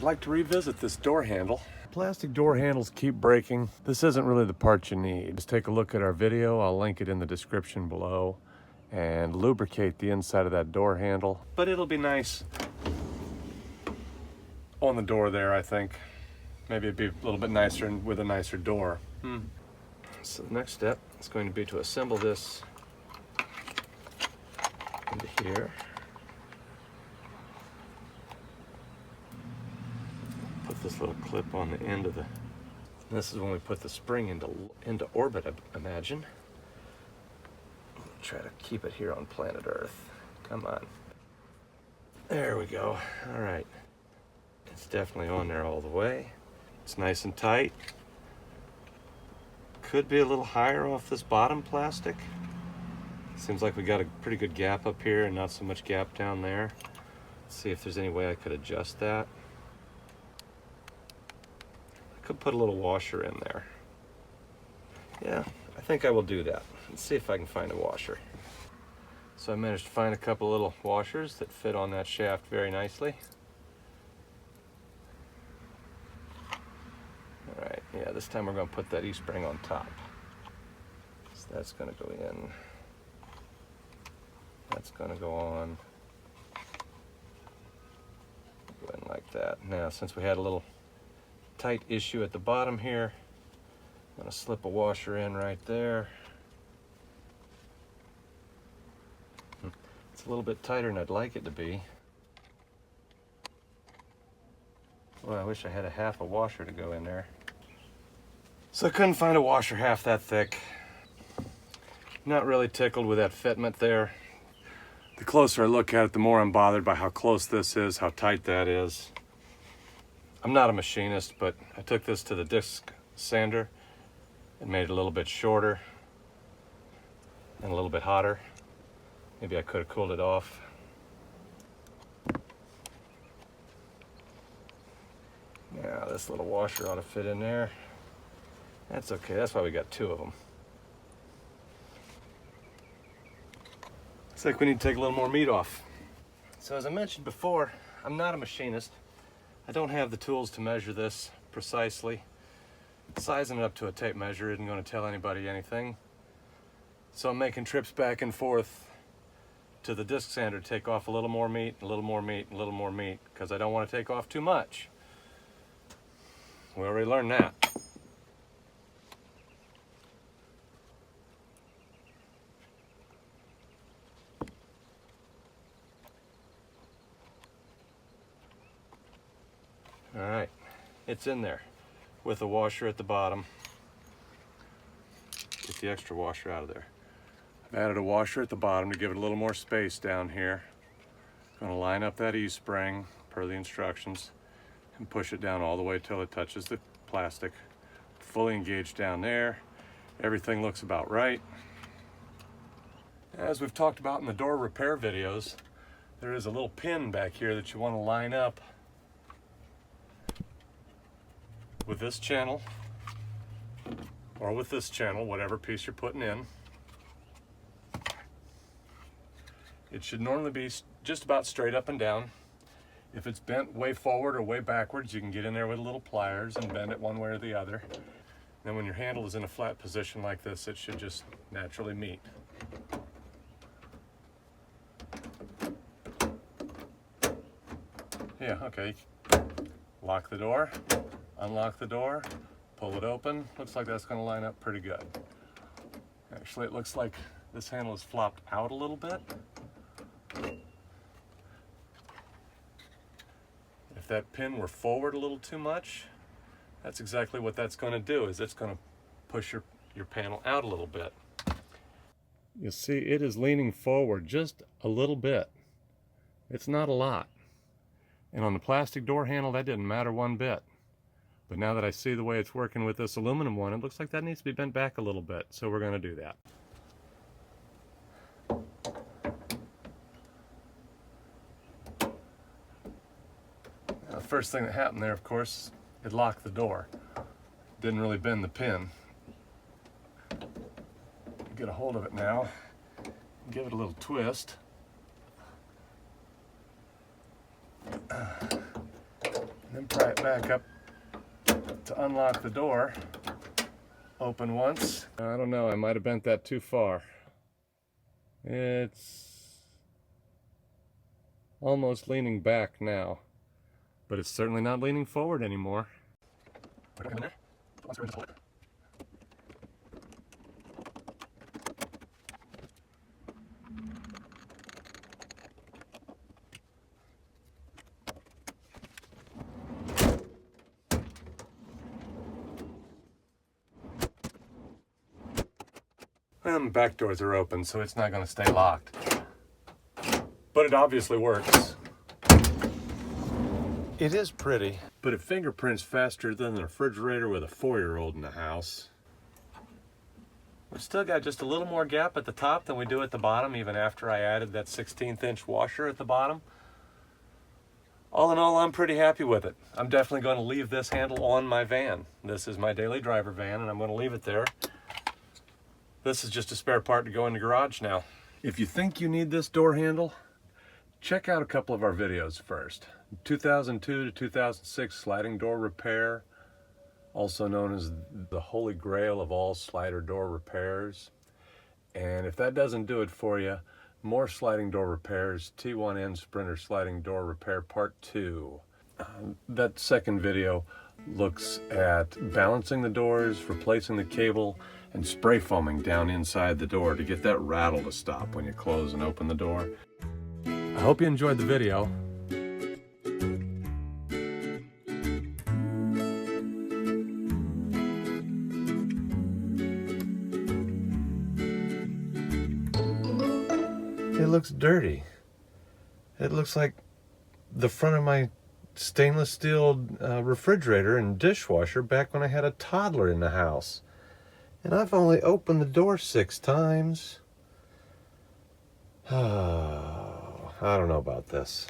I'd like to revisit this door handle. Plastic door handles keep breaking. This isn't really the part you need. Just take a look at our video. I'll link it in the description below, and lubricate the inside of that door handle. But it'll be nice on the door there, I think. Maybe it'd be a little bit nicer with a nicer door. So the next step is going to be to assemble this into here. Put this little clip on the end of the... This is when we put the spring into orbit, I imagine. Try to keep it here on planet Earth. Come on. There we go. All right. It's definitely on there all the way. It's nice and tight. Could be a little higher off this bottom plastic. Seems like we got a pretty good gap up here and not so much gap down there. Let's see if there's any way I could adjust that. I could put a little washer in there. Yeah, I think I will do that. Let's see if I can find a washer. So I managed to find a couple little washers that fit on that shaft very nicely. All right, yeah, this time we're going to put that E-spring on top. So that's going to go in. That's going to go on. Go in like that. Now, since we had a little tight issue at the bottom here, I'm going to slip a washer in right there. It's a little bit tighter than I'd like it to be. Well, I wish I had a half a washer to go in there. So I couldn't find a washer half that thick. Not really tickled with that fitment there. The closer I look at it, the more I'm bothered by how close this is, how tight that is. I'm not a machinist, but I took this to the disc sander and made it a little bit shorter and a little bit hotter. Maybe I could have cooled it off. Now this little washer ought to fit in there. That's okay, that's why we got two of them. Looks like we need to take a little more meat off. So as I mentioned before, I'm not a machinist. I don't have the tools to measure this precisely. Sizing it up to a tape measure isn't going to tell anybody anything. So I'm making trips back and forth to the disc sander to take off a little more meat, a little more meat, a little more meat, because I don't want to take off too much. We already learned that. All right, it's in there with a washer at the bottom. Get the extra washer out of there. I've added a washer at the bottom to give it a little more space down here. Going to line up that E-spring per the instructions and push it down all the way till it touches the plastic. Fully engaged down there. Everything looks about right. As we've talked about in the door repair videos, there is a little pin back here that you want to line up with this channel, or with this channel, whatever piece you're putting in. It should normally be just about straight up and down. If it's bent way forward or way backwards, you can get in there with little pliers and bend it one way or the other. Then when your handle is in a flat position like this, it should just naturally meet. Yeah, okay. Lock the door. Unlock the door, pull it open. Looks like that's going to line up pretty good. Actually, it looks like this handle is flopped out a little bit. If that pin were forward a little too much, that's exactly what that's going to do, is it's going to push your panel out a little bit. You see, it is leaning forward just a little bit. It's not a lot. And on the plastic door handle, that didn't matter one bit. But now that I see the way it's working with this aluminum one, it looks like that needs to be bent back a little bit, so we're going to do that. Now, the first thing that happened there, of course, it locked the door. Didn't really bend the pin. Get a hold of it now, give it a little twist. Then And pry it back up to unlock the door. Open once. I don't know, I might have bent that too far. It's almost leaning back now, but it's certainly not leaning forward anymore. Put it in there. Let's go hold it. And the back doors are open, so it's not going to stay locked. But it obviously works. It is pretty, but it fingerprints faster than the refrigerator with a 4-year-old in the house. We've still got just a little more gap at the top than we do at the bottom, even after I added that 16th-inch washer at the bottom. All in all, I'm pretty happy with it. I'm definitely going to leave this handle on my van. This is my daily driver van, and I'm going to leave it there. This is just a spare part to go in the garage now. If you think you need this door handle, check out a couple of our videos first. 2002 to 2006 sliding door repair, also known as the holy grail of all slider door repairs. And if that doesn't do it for you, more sliding door repairs, T1N Sprinter sliding door repair part 2. That second video looks at balancing the doors, replacing the cable, and spray foaming down inside the door to get that rattle to stop when you close and open the door. I hope you enjoyed the video. It looks dirty. It looks like the front of my stainless steel refrigerator and dishwasher back when I had a toddler in the house. And I've only opened the door 6 times. Oh, I don't know about this.